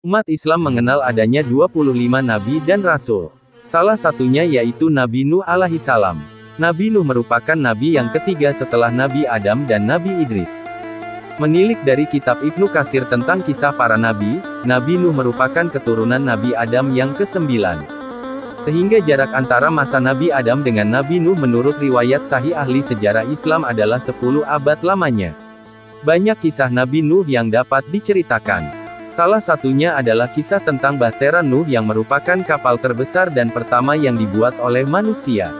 Umat Islam mengenal adanya 25 nabi dan rasul. Salah satunya yaitu Nabi Nuh alaihissalam. Nabi Nuh merupakan nabi yang ketiga setelah Nabi Adam dan Nabi Idris. Menilik dari kitab Ibnu Katsir tentang kisah para nabi, Nabi Nuh merupakan keturunan Nabi Adam yang ke-9. Sehingga jarak antara masa Nabi Adam dengan Nabi Nuh menurut riwayat sahih ahli sejarah Islam adalah 10 abad lamanya. Banyak kisah Nabi Nuh yang dapat diceritakan. Salah satunya adalah kisah tentang Bahtera Nuh yang merupakan kapal terbesar dan pertama yang dibuat oleh manusia.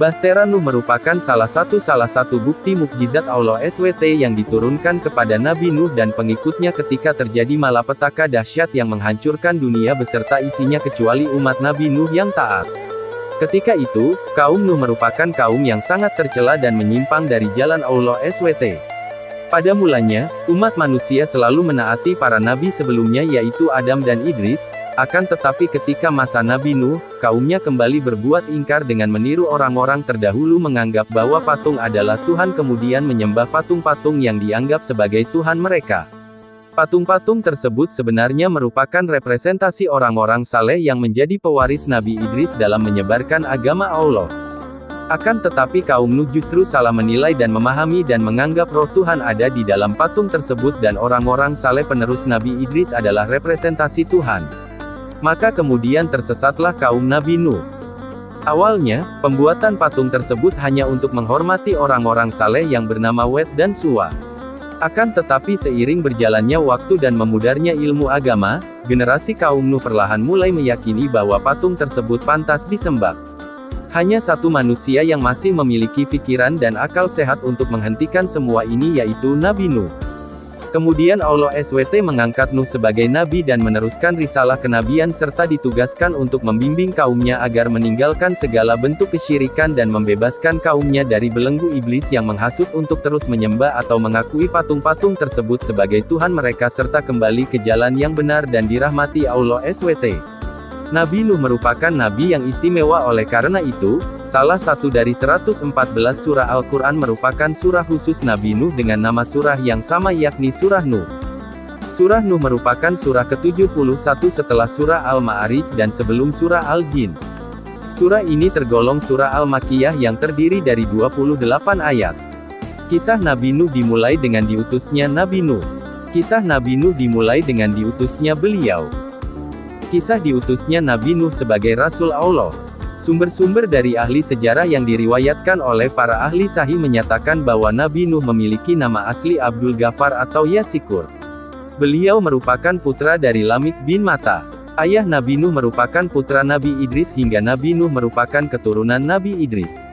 Bahtera Nuh merupakan salah satu bukti mukjizat Allah SWT yang diturunkan kepada Nabi Nuh dan pengikutnya ketika terjadi malapetaka dahsyat yang menghancurkan dunia beserta isinya kecuali umat Nabi Nuh yang taat. Ketika itu, kaum Nuh merupakan kaum yang sangat tercela dan menyimpang dari jalan Allah SWT. Pada mulanya, umat manusia selalu menaati para nabi sebelumnya yaitu Adam dan Idris, akan tetapi ketika masa Nabi Nuh, kaumnya kembali berbuat ingkar dengan meniru orang-orang terdahulu menganggap bahwa patung adalah Tuhan kemudian menyembah patung-patung yang dianggap sebagai Tuhan mereka. Patung-patung tersebut sebenarnya merupakan representasi orang-orang saleh yang menjadi pewaris Nabi Idris dalam menyebarkan agama Allah. Akan tetapi kaum Nuh justru salah menilai dan memahami dan menganggap roh Tuhan ada di dalam patung tersebut dan orang-orang saleh penerus Nabi Idris adalah representasi Tuhan. Maka kemudian tersesatlah kaum Nabi Nuh. Awalnya, pembuatan patung tersebut hanya untuk menghormati orang-orang saleh yang bernama Wed dan Suwa. Akan tetapi seiring berjalannya waktu dan memudarnya ilmu agama, generasi kaum Nuh perlahan mulai meyakini bahwa patung tersebut pantas disembah. Hanya satu manusia yang masih memiliki pikiran dan akal sehat untuk menghentikan semua ini yaitu Nabi Nuh. Kemudian Allah SWT mengangkat Nuh sebagai nabi dan meneruskan risalah kenabian serta ditugaskan untuk membimbing kaumnya agar meninggalkan segala bentuk kesyirikan dan membebaskan kaumnya dari belenggu iblis yang menghasut untuk terus menyembah atau mengakui patung-patung tersebut sebagai Tuhan mereka serta kembali ke jalan yang benar dan dirahmati Allah SWT. Nabi Nuh merupakan nabi yang istimewa oleh karena itu, salah satu dari 114 surah Al-Quran merupakan surah khusus Nabi Nuh dengan nama surah yang sama yakni Surah Nuh. Surah Nuh merupakan surah ke-71 setelah surah Al-Ma'arij dan sebelum surah Al-Jin. Surah ini tergolong surah Al-Makkiyah yang terdiri dari 28 ayat. Kisah Nabi Nuh dimulai dengan diutusnya Nabi Nuh. Kisah Nabi Nuh dimulai dengan diutusnya beliau. Kisah diutusnya Nabi Nuh sebagai Rasul Allah. Sumber-sumber dari ahli sejarah yang diriwayatkan oleh para ahli sahih menyatakan bahwa Nabi Nuh memiliki nama asli Abdul Ghaffar atau Yasikur. Beliau merupakan putra dari Lamik bin Mata. Ayah Nabi Nuh merupakan putra Nabi Idris hingga Nabi Nuh merupakan keturunan Nabi Idris.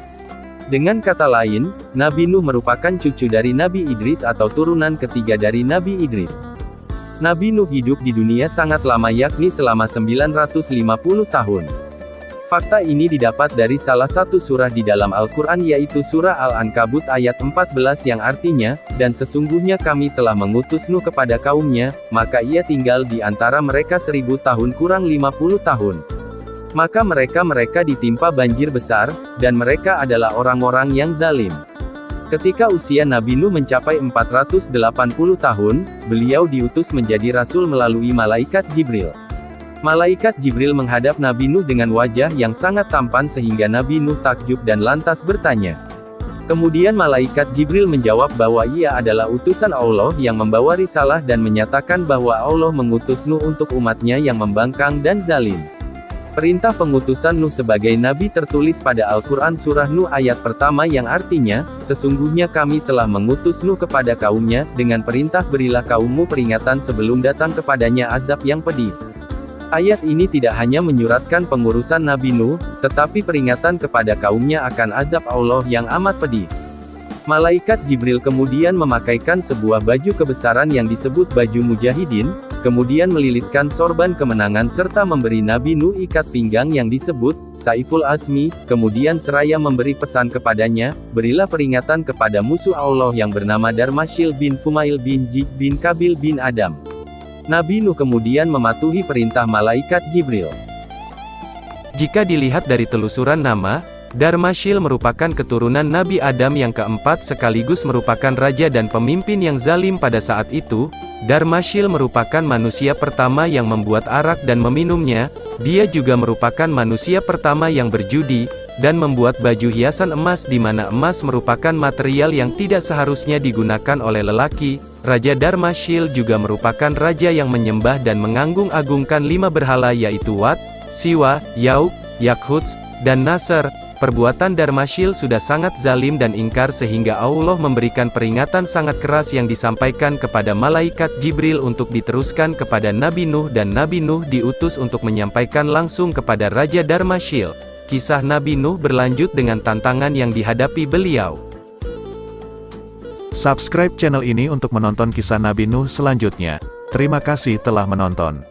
Dengan kata lain, Nabi Nuh merupakan cucu dari Nabi Idris atau turunan ketiga dari Nabi Idris. Nabi Nuh hidup di dunia sangat lama yakni selama 950 tahun. Fakta ini didapat dari salah satu surah di dalam Al-Quran yaitu surah Al-Ankabut ayat 14 yang artinya, dan sesungguhnya kami telah mengutus Nuh kepada kaumnya, maka ia tinggal di antara mereka 1000 tahun kurang 50 tahun. Maka mereka ditimpa banjir besar, dan mereka adalah orang-orang yang zalim. Ketika usia Nabi Nuh mencapai 480 tahun, beliau diutus menjadi rasul melalui malaikat Jibril. Malaikat Jibril menghadap Nabi Nuh dengan wajah yang sangat tampan sehingga Nabi Nuh takjub dan lantas bertanya. Kemudian malaikat Jibril menjawab bahwa ia adalah utusan Allah yang membawa risalah dan menyatakan bahwa Allah mengutus Nuh untuk umatnya yang membangkang dan zalim. Perintah pengutusan Nuh sebagai nabi tertulis pada Al-Quran surah Nuh ayat pertama yang artinya, sesungguhnya kami telah mengutus Nuh kepada kaumnya, dengan perintah berilah kaummu peringatan sebelum datang kepadanya azab yang pedih. Ayat ini tidak hanya menyuratkan pengurusan Nabi Nuh, tetapi peringatan kepada kaumnya akan azab Allah yang amat pedih. Malaikat Jibril kemudian memakaikan sebuah baju kebesaran yang disebut baju mujahidin, kemudian melilitkan sorban kemenangan serta memberi Nabi Nuh ikat pinggang yang disebut Saiful Azmi, kemudian seraya memberi pesan kepadanya, berilah peringatan kepada musuh Allah yang bernama Darmashil bin Fumail bin Jij bin Kabil bin Adam. Nabi Nuh kemudian mematuhi perintah malaikat Jibril. Jika dilihat dari telusuran nama, Dharmashil merupakan keturunan Nabi Adam yang keempat sekaligus merupakan raja dan pemimpin yang zalim pada saat itu. Dharmashil merupakan manusia pertama yang membuat arak dan meminumnya. Dia juga merupakan manusia pertama yang berjudi, dan membuat baju hiasan emas di mana emas merupakan material yang tidak seharusnya digunakan oleh lelaki. Raja Dharmashil juga merupakan raja yang menyembah dan menganggung-agungkan 5 berhala yaitu Wat, Siwa, Yauk, Yakhuts, dan Nasr. Perbuatan Dharmashil sudah sangat zalim dan ingkar sehingga Allah memberikan peringatan sangat keras yang disampaikan kepada malaikat Jibril untuk diteruskan kepada Nabi Nuh dan Nabi Nuh diutus untuk menyampaikan langsung kepada Raja Dharmashil. Kisah Nabi Nuh berlanjut dengan tantangan yang dihadapi beliau. Subscribe channel ini untuk menonton kisah Nabi Nuh selanjutnya. Terima kasih telah menonton.